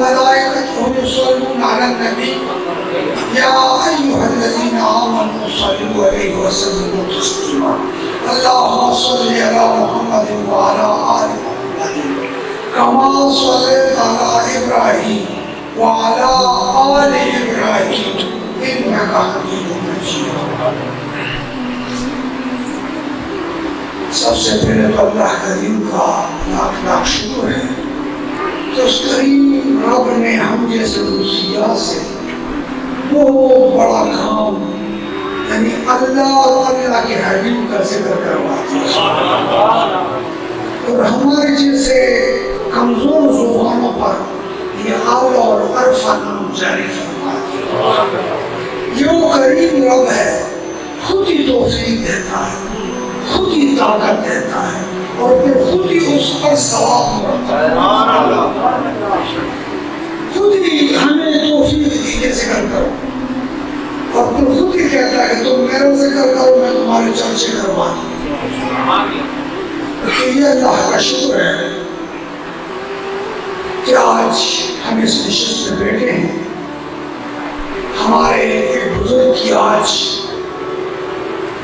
وملائكته يصلون على النبي يا أيها الذين آمنوا صلوا عليه وسلموا تسليما اللهم صل على محمد وعلى آل محمد كما صليت على إبراهيم وعلى آل إبراهيم إنك حميد مجيد. سب سے پہلے تو اللہ کریم کا لاکھ لاکھ شکر ہے کہ اس کریم رب نے ہم جیسے روسیات سے بہت بڑا کام یعنی اللہ اور اللہ کے حبیب کا ذکر کرواتا اور ہمارے جیسے کمزور زبانوں پر یہ اعلیٰ اور عرفہ نام جاری فرماتا. یہ وہ کریم رب ہے، خود ہی توفیق دیتا ہے، خود ہی طاقت دیتا ہے اور پھر خود ہی اس پر ثواب مرتا ہے. خود ہی ہمیں توفیق دی کہ ذکر کرو اور پھر خود ہی کہتا ہے کہ تم میرا ذکر کرو میں تمہارے چرچے کروا دوں. تو یہ اللہ کا شکر ہے کہ آج ہم اس نشست میں بیٹھے ہیں. ہمارے ایک بزرگ کی آج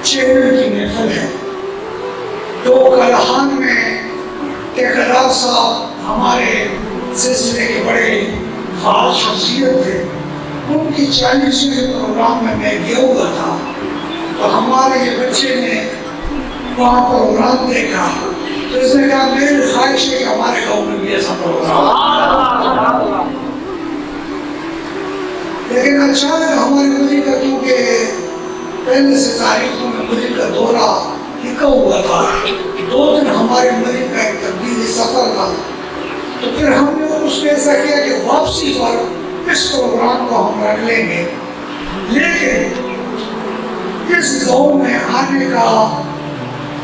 چیئرمین کی محفل ہے. تو کلہان میں ٹیکرار صاحب ہمارے سلسلے کے بڑے فعال شخصیت تھے. ان کی 40ویں پروگرام میں گیا ہوا تھا تو ہمارے یہ بچے نے وہاں پروگرام دیکھا تو اس نے کہا میری خواہش ہے کہ ہمارے گاؤں میں بھی ایسا پروگرام. لیکن اچانک ہمارے ملک کا کیونکہ پہلے سے تاریخوں میں ملک کا دورہ لکھا ہوا تھا، 2 دن ہمارے ملک کا ایک تبدیلی سفر تھا تو پھر ہم نے اس میں ایسا کیا کہ واپسی پر اس پروگرام کو ہم رکھ لیں گے. لیکن اس گاؤں میں آنے کا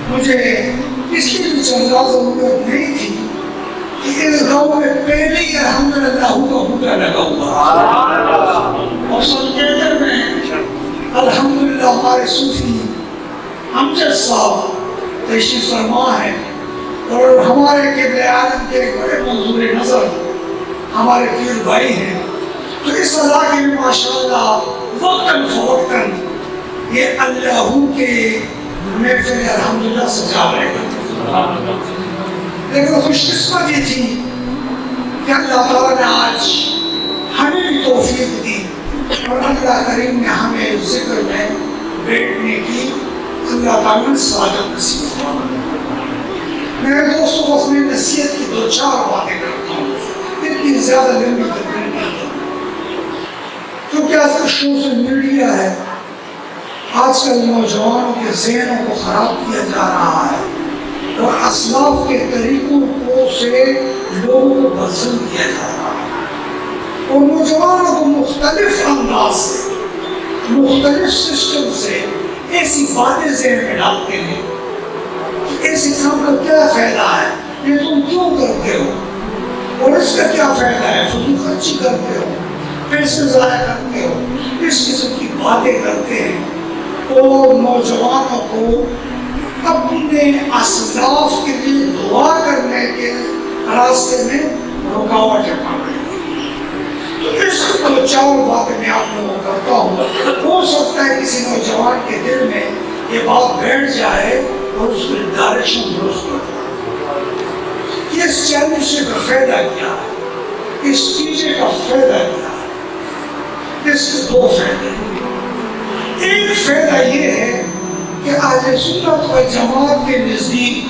مجھے اس کی بھی چندہ ضرورت نہیں تھی کہ اس گاؤں میں پہلے ہی الحمدللہ کا بوٹا لگا ہوا اور سنکیتر میں الحمدللہ ہمارے صوفی امجد صاحب تشریف فرما ہے اور ہمارے قبلہ عالم کے بڑے منظور نظر ہمارے پیر بھائی ہیں. تو اس علاقے میں ماشاءاللہ وقتاً فوقتاً یہ اللہ کے محفل الحمدللہ سجا رہے ہیں. لیکن خوش قسمت یہ تھی کہ اللہ تعالیٰ نے آج ہمیں بھی توفیق دی اور اللہ کریم نے ہمیں ذکر میں بیٹھنے کی اللہ تعالیٰ نے سعادت نصیب فرمائی. میرے دوستوں کو اپنی نصیحت کی 2-4 باتیں کرتا ہوں، اتنی زیادہ لمبی تقریر نہیں ہے کیونکہ آج کل سوشل میڈیا ہے. آج کل نوجوانوں کے ذہنوں کو خراب کیا جا رہا ہے اور اسلاف کے طریقوں کو سے لوگوں کو بدزن کیا جا رہا ہے اور نوجوانوں کو مختلف انداز سے مختلف سسٹم سے ایسی باتیں ذہن میں ڈالتے ہیں کہ ایسی کام کا کیا فائدہ ہے، یہ تم کیوں کرتے ہو اور اس کا کیا فائدہ ہے، فضول خرچی کرتے ہو، پیسے ضائع کرتے ہو، اس قسم کی باتیں کرتے ہیں اور نوجوانوں کو اپنے اسلاف کے لیے دعا کرنے کے راستے میں رکاوٹیں پڑ رہی ہیں. تو اس 2-4 باتیں میں آپ لوگوں کو کرتا ہوں. ہو سکتا ہے کسی نوجوان کے دل میں یہ بات بیٹھ جائے اور اس کی ڈائریکشن درست ہو جائے. اس چیلنج کا فائدہ کیا ہے، اس چیزیں کا فائدہ کیا ہے؟ اس کے 2 فائدے. ایک فائدہ یہ ہے کہ اہل سنت و جماعت کے نزدیک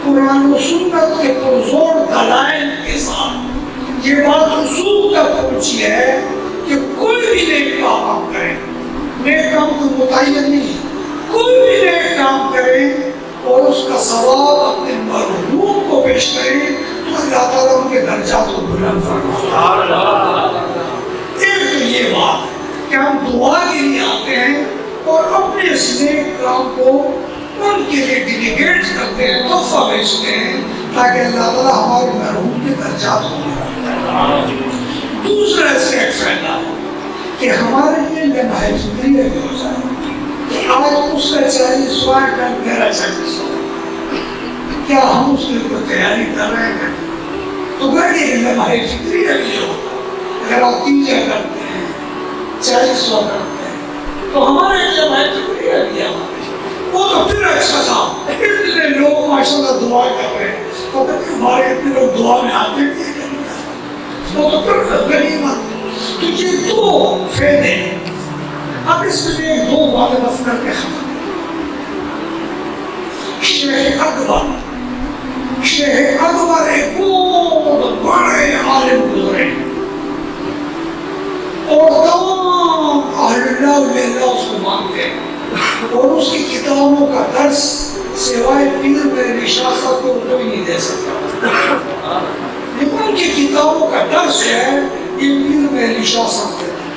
قرآن و سنت کے پرزور دلائل کے ساتھ یہ بات رسول تک پہنچی ہے کہ کوئی بھی نیک کام آپ کریں، نیک کام کو متعین نہیں، کوئی بھی نیک کام کریں اور اس کا ثواب اپنے مرحوم کو پیش کریں تو اللہ تعالیٰ ان کے درجات کو بلند فرمائے. ایک تو یہ بات کہ ہم دعا کے لیے آتے ہیں اور اپنے اس نیک کام کو ان کے لیے ڈیلیگیٹ کرتے ہیں، تحفہ بھیجتے ہیں تاکہ اللہ تعالیٰ ہمارے مرحوم کے درجات کو بلند. دوسرا اس کا ایک فائدہ کہ ہمارے لیے لمحہ فکریہ بھی ہو جائے. آج اس کا 40واں کل میرا 40واں، کیا ہم اس کے اوپر تیاری کر رہے ہیں؟ تو گھر یہ لمحہ فکریہ بھی ہوتا اگر آپ 30 کرتے ہیں 40 کرتے ہیں تو ہمارے لیے بھائی شکریہ دیا وہ تو پھر اچھا تھا. اتنے لوگ ماشاءاللہ دعا کر رہے ہیں تو ہمارے اتنے لوگ دعا میں آتے ہیں وہ تو پھر غنیمت. تو یہ 2 فائدے. اب اس میں 2 باتیں بس کر کے ختم. شیخ اکبر ایک بہت بڑے عالم گزرے اور تمام اہل اللہ واللہ اس کو مانتے ہیں اور اس کی کتابوں کا درس سوائے پیر میرے شاہ صاحب کو کوئی نہیں دے سکتا. لیکن ان کی کتابوں کا درس ہے یہ پیر میرے شاہ صاحب دیتا ہے.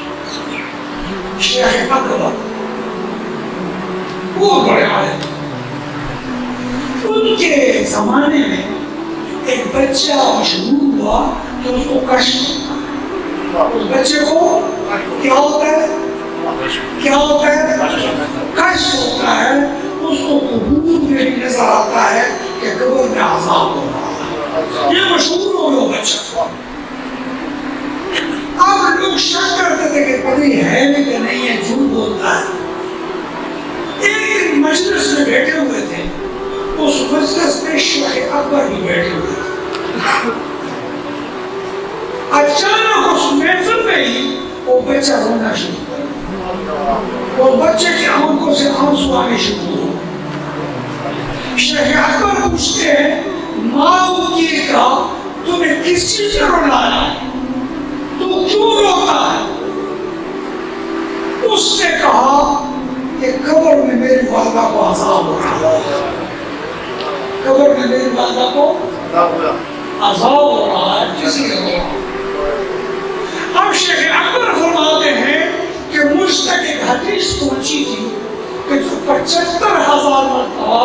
شیخ اکبر بہت بڑے عالم. ان کے زمانے میں ایک بچہ مشہور ہوا تو اس کو کشف ہوتا. اس بچے کو کیا ہوتا ہے کشف ہوتا ہے. اس کو قبور میں بھی نظر آتا ہے کہ قبر میں عذاب ہو رہا ہے. یہ مشہور ہو گیا بچہ. اب لوگ شک کرتے تھے کہ پتہ ہے بھی کہ نہیں ہے جھوٹ بولتا ہے. ایک دن مجلس میں بیٹھے ہوئے تھے. اس مجلس میں شیخ اکبر بھی بیٹھے ہوئے تھے. اچانک اس محفل میں ہی وہ بچہ رونا شروع کر اور بچے کی آنکھوں سے آنسو آنے شروع ہو. شیخ اکبر پوچھتے ہیں ماں کی کا تمہیں کس چیز میں رلایا ہے تو کیوں روتا ہے؟ اس نے کہا کہ قبر میں میری والدہ کو عذاب ہو رہا ہے. قبر میں میری والدہ کو عذاب ہو رہا ہے. کس لیے ہو رہا ہے؟ اب شیخ اکبر فرماتے ہیں کہ مجھ تک ایک حدیث پہنچی تھی کہ 75,000 مرتبہ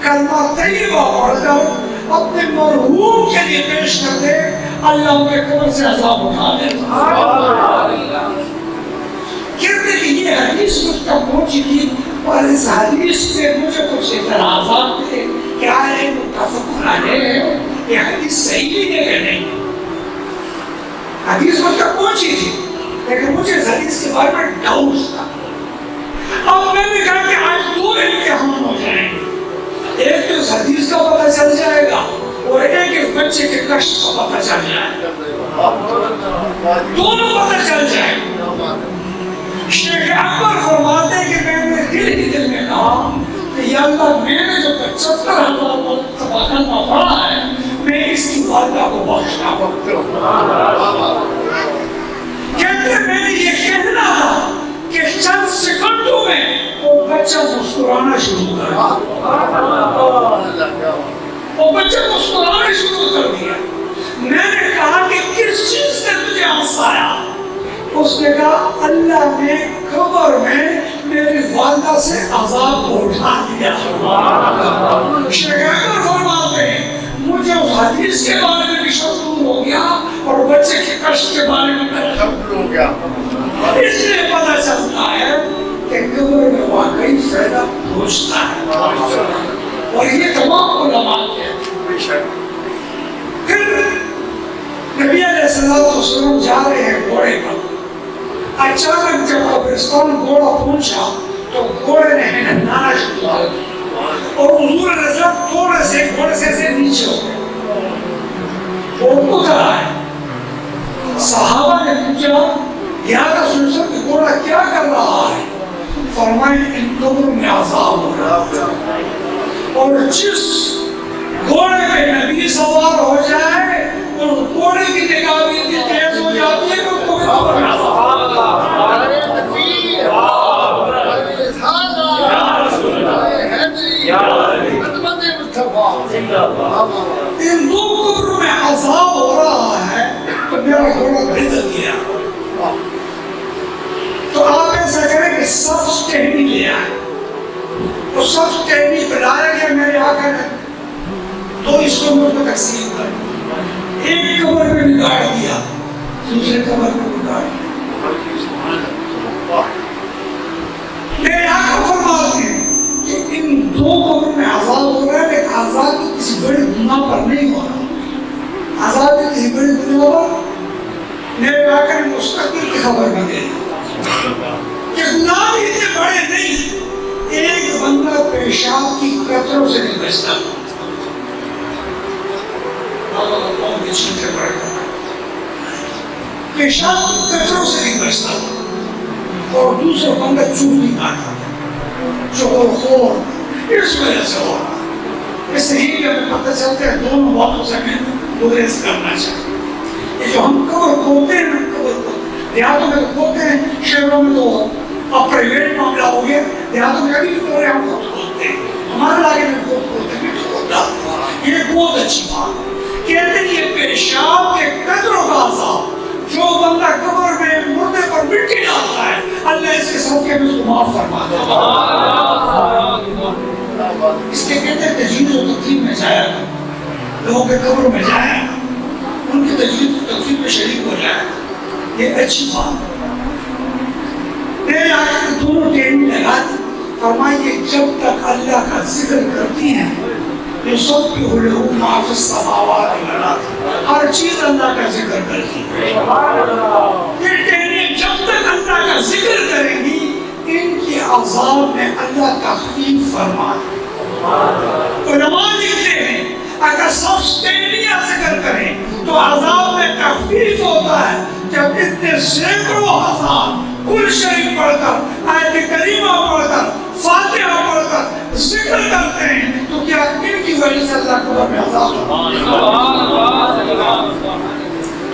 کلمہ طیبہ پڑھ کر اپنے مرحوم کے لیے پیش کر دے اللہ ان کے قبر سے عذاب اٹھا دیتا. کہتے ہیں یہ حدیث مجھ تک پہنچی تھی اور اس حدیث میں مجھے کچھ اعتراضات تھے. کیا ہے متفق علیہ ہے یہ حدیث صحیح ہے کہ نہیں. حدیث مجھ تک پہنچی تھی لیکن مجھے اس حدیث کے بارے میں ڈاؤٹ تھا. اب میں نے کہا کہ آج 2 امتحان ہو جائیں گے. ایک تو اس حدیث کا پتہ چل جائے گا اور ایک اس بچے کے کشف کا پتہ چل جائے گا. دونوں پتہ چل جائے گا. شیخ اکبر فرماتے ہیں کہ میں نے دل میں کہا کہ یا اللہ میں نے جو 75,000 مرتبہ کلمہ پڑھا ہے میں اس کی والدہ کو بخشنا کہتے ہیں میں نے یہ کہنا تھا کہ چند سیکنڈوں میں وہ بچہ مسکرانا شروع کر دیا. میں نے کہا کہ کس چیز نے تجھے ہنسایا؟ اس نے کہا اللہ نے قبر میں میری والدہ سے عذاب کو اٹھا دیا. شیخ اکبر فرماتے ہیں مجھے اس حدیث کے بارے میں بھی شک ہو گیا اور بچے کے کشف کے بارے میں بھی شک ہو گیا. اس لیے پتہ چلتا ہے کہ قبر میں واقعی فائدہ پہنچتا ہے اور یہ تمام علماء کہتے ہیں. پھر نبی علیہ السلام جا رہے ہیں گھوڑے پر. اچانک جب قبرستان گھوڑا پہنچا تو گھوڑے نے ہنانا شروع کیا اور حضور علیہ السلام تھوڑے سے گھوڑے سے نیچے ہو گئے اور اتر آئے. صحابہ نے پوچھا یا رسول اللہ کہ گھوڑا کیا کر رہا ہے؟ فرمائے ان قبر میں عذاب ہو رہا ہے. اور جس گھوڑے پہ نبی سوار ہو جائے اور گھوڑے کی نگاہ بھی اتنی تیز ہو جاتی ہے کہ اس کو بھی قبر میں عذاب. ان 2 قبروں میں عذاب ہو رہا ہے تو میرا گھوڑا بھیج دیا. تو آپ ایسا کریں کہ سب ٹہنی لے آئے. تو سب ٹہنی پلایا گیا میرے آقا نے 2 حصوں میں تقسیم کر. ایک قبر میں نگاڑ دیا دوسرے قبر میں نگاڑ دیا. میرے آقا فرماتے ہیں کہ ان 2 قبروں میں عذاب ہو رہا ہے لیکن عذاب کسی بڑے گناہ پر نہیں ہو رہا. عذاب کسی بڑے گناہ پر میرے آقا نے مستقبل کی خبر بھی دے کہ گناہ بھی اتنے بڑے نہیں، ایک بندہ پیشاب کی قطروں سے نہیں بچتا پیشاب کی قطروں سے نہیں بچتا اور دوسرا بندہ چوب نہیں کھاتا چور خور، اس وجہ سے ہو رہا۔ اس لیے کہ ہمیں پتہ چلتا ہے دونوں باتوں سے ہمیں گریز کرنا چاہیے۔ یہ جو ہم قبر کھودتے ہیں نا، قبر کو دیہاتوں میں تو کھودتے ہیں، شہروں میں تو پرائیویٹ معاملہ ہو گیا، دیہاتوں میں ابھی بھی قبریں ہم خود کھودتے ہیں، ہمارے علاقے میں خود کھودتے ہیں، بھی کھود ڈالتے ہیں۔ یہ بہت اچھی بات ہے، کہتے ہیں یہ پیشاب کے قطروں کا عذاب جو بندہ قبر میں مردے پر مٹی ڈالتا ہے، اللہ اس کے صدقے میں اس کو معاف فرما دیتا ہے۔ اس کے کہتے ہیں تجویز و تقسیم میں جایا کرو، لوگوں کے قبروں میں جایا کرو، ان کی تجویز و تقسیم میں شریک ہو جایا کرو، یہ اچھی بات ہے۔ میرے آقا کے دونوں ٹینی لگا دی، فرمائیے جب تک اللہ کا ذکر کرتی ہیں یہ سب کی علوم ما فی السماوات والارض، ہر چیز اللہ کا ذکر کرتی ہے۔ یہ ٹینی جب تک اللہ کا ذکر کریں گی ان کے عذاب میں اللہ تخفیف فرما دے۔ علماء لکھتے ہیں اگر سب ٹینیاں ذکر کریں تو عذاب میں تخفیف ہوتا ہے۔ جب اتنے سینکڑوں ہزار کل شریف پڑھ کر، آیت کریمہ پڑھ کر، فاتحہ پڑھ کر ذکر کرتے ہیں تو کیا ان کی وجہ سے اللہ کو میں عذاب ہوتا؟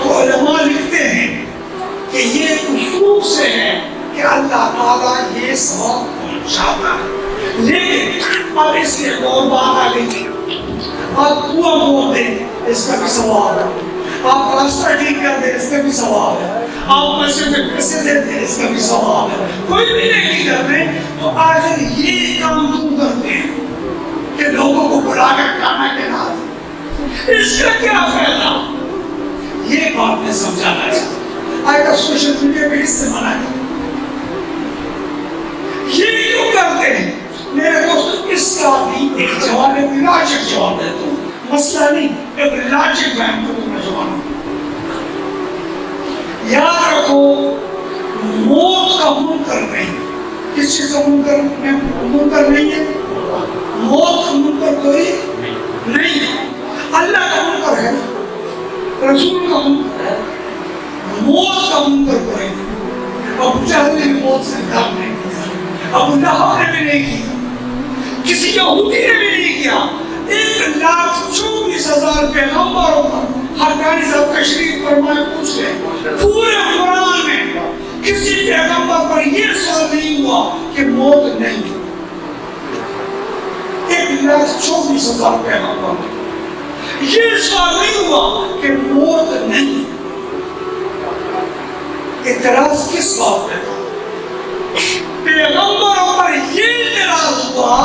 تو علماء لکھتے ہیں کہ یہ اصول سے ہے کہ اللہ تعالیٰ یہ ثواب پہنچاتا ہے، لیکن اب اس لیے اور بات آ گئی، آپ کنواں بول دیں اس کا بھی ثواب ہے، آپ راستہ ٹھیک کر دیں اس کا بھی ثواب ہے، آپ مسجد میں پیسے دیتے اس کا بھی ثواب ہے، کوئی بھی نہیں کر رہے تو آخر یہ کام کیوں کرتے ہیں کہ لوگوں کو بلا کر کھانا کھلا دیں؟ اس کا کیا فائدہ؟ یہ بات میں سمجھانا چاہتا آج کل سوشل میڈیا پہ اس سے منع کریں، یہ کیوں کرتے ہیں؟ میرے دوست اس کا بھی ایک جواب ہے، لاجک جواب دیتا ہوں، مسئلہ نہیں، ایک لاجک بیان کروں میں جواب۔ یاد رکھو موت کا منکر نہیں، کس چیز کا منکر نہیں ہے؟ موت کا منکر کوئی نہیں ہے، اللہ کا منکر ہے، رسول کا منکر ہے، موت کا منکر کوئی نہیں۔ ابو جہل نے بھی موت سے انکار نہیں کیا، ابو لہب نے بھی نہیں کیا، کسی یہودی نے بھی نہیں کیا۔ 1,24,000 پیغمبروں پر حقانی صاحب تشریف فرمائے پوچھ لیں، پورے قرآن میں کسی پیغمبر پر یہ سوال نہیں ہوا کہ موت نہیں ہے۔ 1,24,000 پیغمبر یہ سوال نہیں ہوا کہ موت نہیں ہے۔ اعتراض کس بات پہ تھا؟ پیغمبروں پر یہ اعتراض ہوا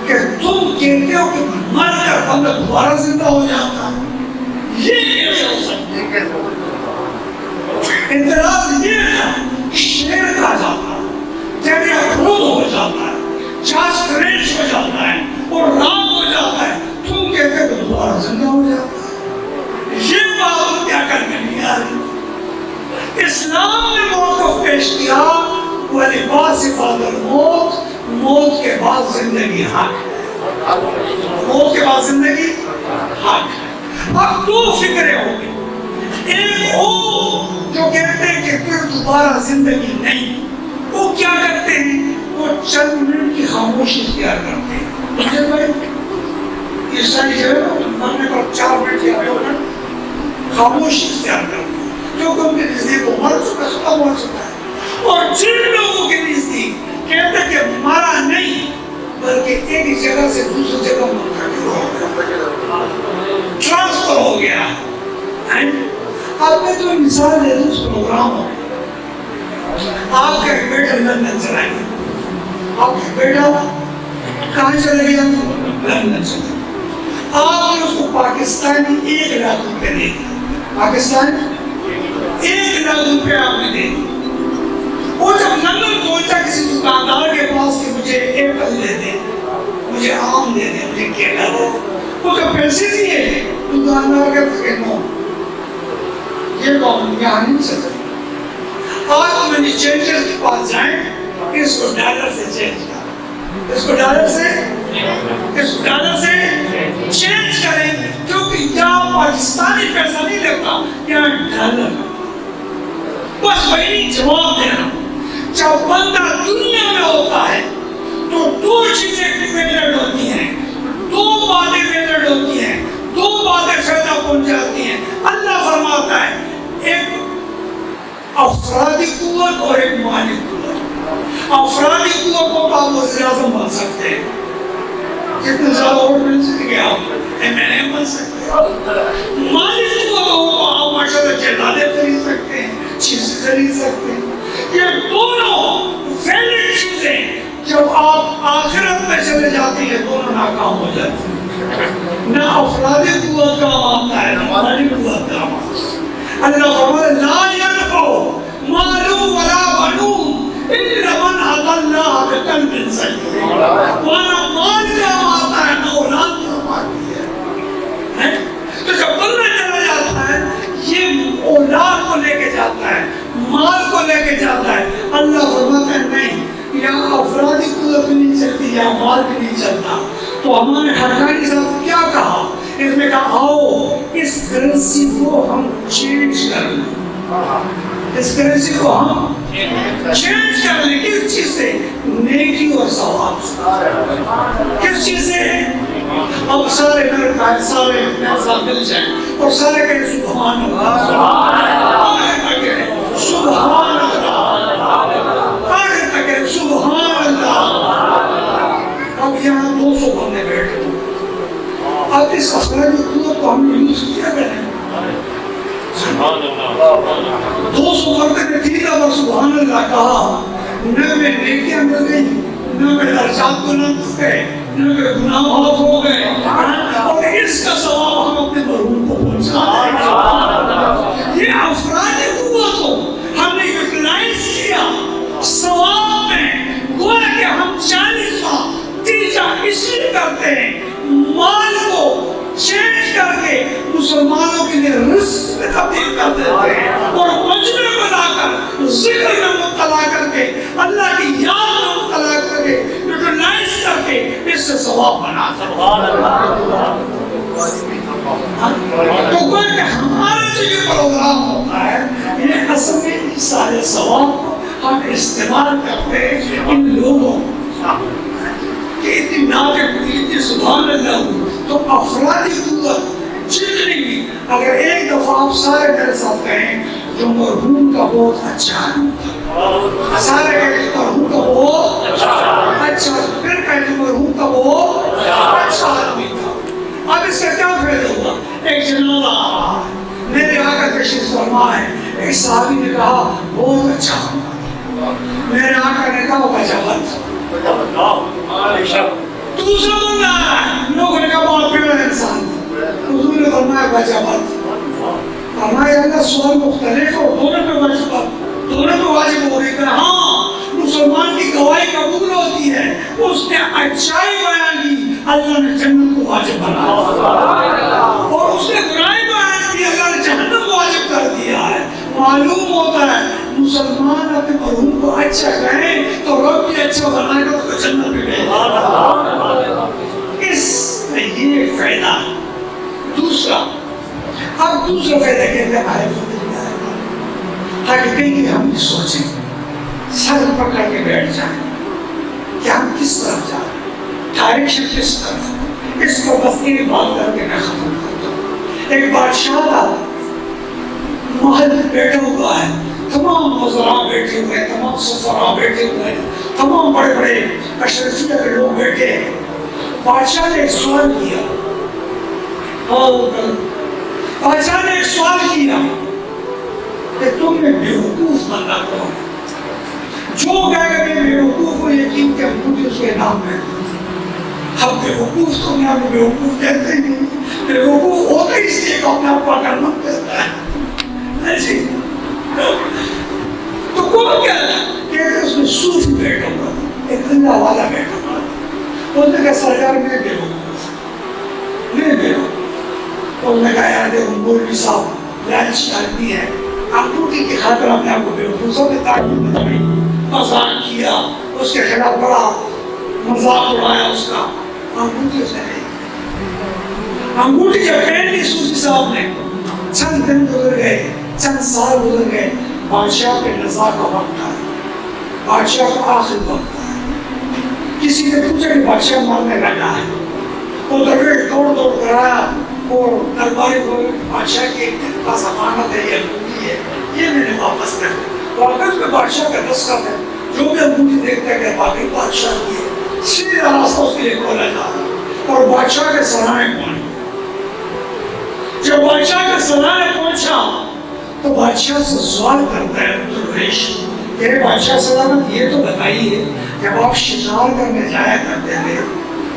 کہ تم کہتے ہو کہ مر کر بندہ دوبارہ زندہ ہو جاتا ہے، یہ کیسے ہو سکتا ہے؟ اعتراض یہ تھا، شیر کھا جاتا ہے، دریا خود ہو جاتا ہے، چاس کریش ہو جاتا ہے اور رام ہو جاتا ہے، تم کہتے ہو کہ دوبارہ زندہ ہو جاتا ہے۔ یہ بات کیا کرنے نہیں آ رہی؟ اسلام نے موقف پیش کیا، وَلِبَاسِ بَعْدَ الْمَوْتِ، موت کے بعد زندگی حق ہے، موت کے بعد زندگی حق ہے۔ اب دو فکریں ہو گئی، ایک وہ جو کہتے ہیں کہ پھر دوبارہ زندگی نہیں، وہ کیا کرتے ہیں؟ وہ چند منٹ کی خاموشی اختیار کرتے ہیں، مجھے بھائی یہ ساری جگہ مرنے پر 4 منٹ یا 2 منٹ خاموشی اختیار کرتے ہیں، کیونکہ ان کے نزدیک وہ مر چکا، ختم ہو چکا ہے۔ اور جن لوگوں کے نزدیک کہتے ہیں کہ مارا نہیں بلکہ ایک جگہ سے دوسری جگہ منتقل ہو گیا، ٹرانسفر ہو گیا۔ آپ نے جو مثال دے دی اس پروگرام ہو، آپ کا ایک بیٹا لندن چلا گیا، آپ کا بیٹا کہاں چلا گیا؟ لندن چلا گیا۔ آپ نے اس کو پاکستانی 1,00,000 روپے دے دی، پاکستانی 1,00,000 روپے آپ نے دے دی۔ وہ جب لندن پہنچا کسی دکاندار کے پاس کہ مجھے ایپل دے دے، مجھے آم دے دے، مجھے کیلا دے دے، وہ جب پیسے دیے دکاندار کہتا کہ نو، یہ قوم یہاں نہیں چل رہی. آج منی چینجر کے پاس جائیں, اس کو ڈالر سے چینج کریں, اس کو ڈالر سے چینج کریں, کیونکہ یہاں پاکستانی پیسہ نہیں لگتا, یہاں ڈالر. بس وہی جواب دینا. جب بندہ دنیا میں ہوتا ہے تو دو چیزیں ویلڈ ہوتی ہیں, دو باتیں ویلڈ ہوتی ہیں, دو باتیں فائدہ پہنچ جاتی ہیں. اللہ فرماتا ہے ایک افرادی قوت اور ایک مالی قوت. افرادی قوت کو آپ وزیر اعظم بن سکتے ہیں, جتنے زیادہ ووٹ مل سکیں گے آپ MLA بن سکتے ہیں. مالی قوت ہو تو آپ ماشاءاللہ جائیدادیں خرید سکتے ہیں, چیزیں خرید سکتے ہیں. یہ دونوں ویلڈ چیزیں جب آپ آخرت میں چلے جاتی ہیں دونوں ناکام ہو جاتی ہیں. نہ افرادی قوت کام آتا ہے نہ مالی قوت کام آتا ہے. اللہ فرماتا ہے لا ينفع مال ولا بنون الا من اتى الله بقلب سلیم. ورنہ مال کام آتا ہے نہ اولاد کام آتی ہے. تو جب بندہ چلا جاتا ہے یہ اولاد کو لے کے جاتا ہے, مال کو لے کے جاتا ہے. اللہ فرماتا ہے نہیں, یہاں افرادی قوت بھی نہیں چلتی, یہاں مال بھی نہیں چلتا. تو ہمارے حقانی صاحب نے کیا کہا, اس میں کہا آؤ اس کرنسی کو ہم چینج کر لیں, اس کرنسی کو ہم چینج کر لیں. کس چیز سے؟ نیکی اور ثواب سے. کس چیز سے؟ اب سارے میرے کہا سارے میرے ساتھ مل جائیں اور سارے کہیں سبحان اللہ, سبحان اللہ, سبحان اللہ. اب یہاں 200 بندے بیٹھے ہوئے, اب اس افرادی قوت کو ہم نے یوز کیا کریں. 200 بندے نے 3 دفعہ سبحان اللہ کہا, نہ میں نیکیاں مل گئی, نہ میں درجات بلند ہو گئے, نہ میں گناہ معاف ہو گئے, اور اس کا ثواب ہم اپنے مرحوم کو پہنچا دیں. یہ افرادی قوت کو ہم نے یوٹیلائز کیا ثواب میں. گویا کہ ہم 40واں تیجا اس لیے کرتے ہیں, مال کو چینج کر کے مسلمانوں کے لیے رزق میں تبدیل کر دیتے ہیں, اور مجمع بنا کر ذکر میں مبتلا کر کے اللہ کی یاد میں مبتلا کر کے یوٹیلائز کر کے اس سے ثواب بنا. سبحان اللہ. تو گویا کہ ہمارا جو یہ پروگرام ہوتا ہے یہ اصل میں اس سارے ثواب کو ہم استعمال کرتے ہیں ان لوگوں کہ اتنی ناطق ہوئی, اتنی سبحان اللہ ہوئی. تو افرادی قوت جتنی بھی, اگر ایک دفعہ آپ سارے میرے ساتھ کہیں جو مرحوم کا بہت اچھا ہے, سارے کہیں مرحوم کا بہت اچھا, پھر کہیں جو مرحوم کا بہت اچھا آدمی تھا. اب اس کا کیا فائدہ ہوا؟ ایک جنازہ آ رہا ہے, میرے آقا تشریف فرما ہے, ایک صحابی نے کہا بہت اچھا ہوگا, میرے آقا نے کہا وجبت. دوسرا بندہ آیا ہے, لوگوں نے کہا بہت پیڑا انسان تھا, حضور نے فرمایا وجبت. فرمایا اللہ سوال مختلف ہو, دونوں پہ وجبت, دونوں پہ واجب ہو رہی ہے. ہاں مسلمان کی گواہی قبول ہوتی ہے, اس نے اچھائی بیان کی, اللہ نے جنت کو واجب بنا دیا, اور اس نے برائی بیان کی, اللہ نے جہنم کو واجب کر دیا ہے. معلوم ہوتا ہے مسلمان اپنے مرحوم کو اچھا کہیں تو رب بھی اچھا بنائے گا تو جنت بھی دے گا. اس میں یہ فائدہ. دوسرا, اب دوسرا فائدہ کہتے ہیں تاکہ کہیں ہم بھی سوچیں, سر پکڑ کے بیٹھ جائیں کہ ہم کس طرف جا رہے ہیں, ڈائریکشن کس طرف. اس کو بس ایک بات کر کے میں ختم کرتا ہوں. ایک بادشاہ تھا, محل میں بیٹھا ہوا ہے, تمام وزراء بیٹھے ہوئے ہیں, تمام سفراء بیٹھے ہوئے ہیں, تمام بڑے بڑے اشرفیہ کے لوگ بیٹھے ہیں. بادشاہ نے ایک سوال کیا, بادشاہ نے ایک سوال کیا کہ تم نے بیوقوف بندہ کون ہے؟ جو کہے گا میں بیوقوف ہوں, یقین کہ مجھے اس کے نام میں. اب بیوقوف تو میں آپ بیوقوف کہتے ہیں, بیوقوف ہوتا اس لیے کہ اپنے آپ کو کرنا کہتا ہے. تو کون کیا کہتے اس میں صوفی بیٹھا ہوا تھا, ایک اللہ والا بیٹھا ہوا تھا. انہوں نے کہا سرکار میں بیوقوف, میں بیوقوف. انہوں نے کہا یار دیکھو مولوی صاحب لالچ آدمی ہے، انگوٹھی کی خاطر ہم نے آپ کو بیوقوفوں کی تعلیم بتائی، مذاق کیا، اس کے خلاف بڑا مذاق اڑایا اس کا، انگوٹھی اس نے نہیں، انگوٹھی جب پہن لی صوفی صاحب نے، چند دن گزر گئے، چند سال گزر گئے، بادشاہ کے نزاع کا وقت آیا، بادشاہ کا آخر وقت آیا، کسی نے پوچھا کہ بادشاہ مرنے لگا ہے، وہ درویش دوڑ دوڑ کر آیا اور درباری کو بادشاہ کے پاس امانت ہے، یہ انگوٹھی ہے، یہ میں نے واپس کر دی، واپس میں بادشاہ کا دستخط ہے، جو بھی انگوٹھی دیکھتا ہے باقی بادشاہ کی ہے، سیدھا راستہ اس کے لیے کھولا جا رہا اور بادشاہ کے سرانے پہنچ، جب بادشاہ کے سرانے پہنچا تو بادشاہ سے سوال کرتا ہے درویش کہ بادشاہ سلامت یہ تو بتائیے جب آپ شکار کرنے جایا کرتے تھے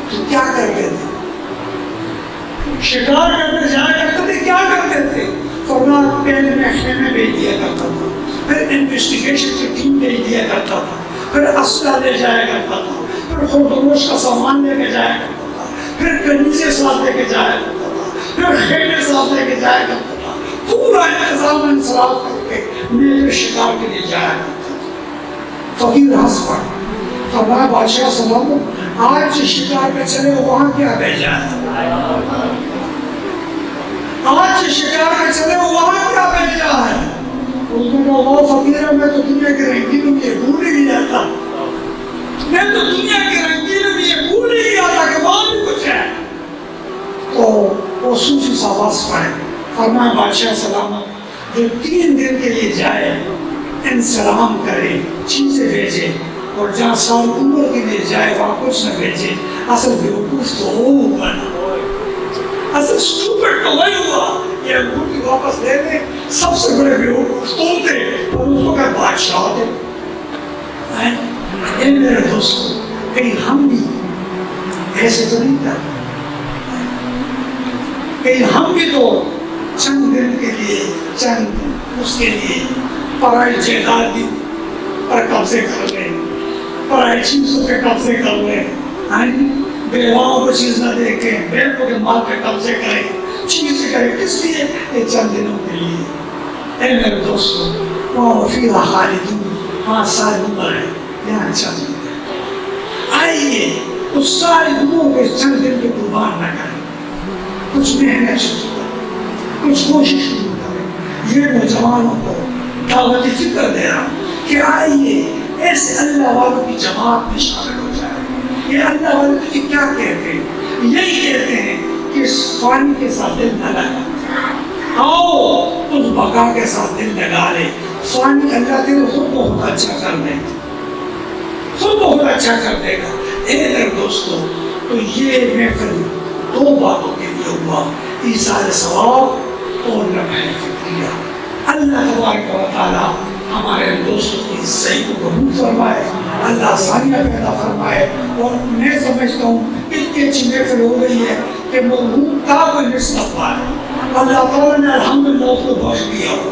تو کیا کرتے تھے؟ شکار کرنے جایا کرتے تھے کیا کرتے تھے؟ فرمایا پہلے میں خیمے بھیج دیا کرتا تھا، پھر انویسٹیگیشن کی ٹیم بھیج دیا کرتا تھا، پھر اسلحہ لے جایا کرتا تھا، پھر خودروش کا سامان لے کے جایا کرتا تھا، پھر کنیزیں ساتھ لے کے جایا کرتا تھا، پھر خیمے ساتھ لے کے جایا کرتا تھا، پورا انتظام انصراف کر کے میرے شکار کے لیے جایا کرتا تھا۔ فقیر ہنس پڑا، فرمایا بادشاہ سلامت آج شکار پہ چلے وہاں کیا بھیجا ہے؟ آج شکار پہ چلے وہاں کیا بھیجا ہے؟ اس نے کہا وہ فقیر میں تو دنیا کے رنگینوں میں یہ بھول ہی جاتا، میں تو دنیا کے رنگینوں میں یہ بھول ہی جاتا کہ وہاں بھی کچھ ہے۔ تو وہ صوفی صاحب ہنس پڑے، فرمایا بادشاہ سلامت جو 3 دن کے لیے جائے انسلام کرے چیزیں بھیجے اور جہاں سال عمر کے لیے جائے وہاں کچھ نہ بھیجے، اصل بیوقوف تو ہوگا نا، اصل سٹوپڈ تو وہی ہوا، یہ انگوٹھی واپس لے دے، سب سے بڑے بیوقوف تو تھے اور اس کو کہ بادشاہ تھے۔ اے میرے دوستو کہیں ہم بھی ایسے تو نہیں کرتے، کہیں ہم بھی تو چند دن کے لیے چند اس کے لیے پرائی جائیداد پر قبضے کر لیں، پرائی چیزوں پہ قبضے کر لیں، بیواؤں کو چیز نہ دیکھیں، بیٹوں کے مال پہ قبضے کریں، چیزیں کریں، کس لیے؟ یہ چند دنوں کے لیے۔ اے میرے دوستو وہاں فیہا خالدون، وہاں ساری عمر ہے، یہاں چند دن ہے۔ آئیے اس ساری عمروں کے چند دن کے قربان نہ کریں، کچھ محنت شروع کریں، کچھ کوشش شروع کریں۔ یہ نوجوانوں کو دعوت فکر دے رہا ہوں کہ آئیے ایسے اللہ والوں کی جماعت میں شامل ہو جائے۔ یہ اللہ والے تجھے کیا کہتے ہیں؟ یہی کہتے ہیں کہ اس فانی کے ساتھ دل نہ لگا، آؤ اس بقا کے ساتھ دل لگا لے، فانی اللہ تیرے خود بہت اچھا کر دے گا، خود بہت اچھا کر دے گا۔ اے میرے دوستو تو یہ محفل 2 باتوں کے لیے ہوا، ایثار ثواب اور نفع فکریہ۔ اللہ تبارک و تعالیٰ ہمارے دوستوں کی صحیح کو قبول فرمائے، اللہ آسانیاں پیدا فرمائے، اور میں سمجھتا ہوں اتنی اچھی محفل ہو گئی ہے کہ مغلوب کا کوئی نسبت پائے، اللہ تعالیٰ نے الحمدللہ اس کو بخش دیا ہو۔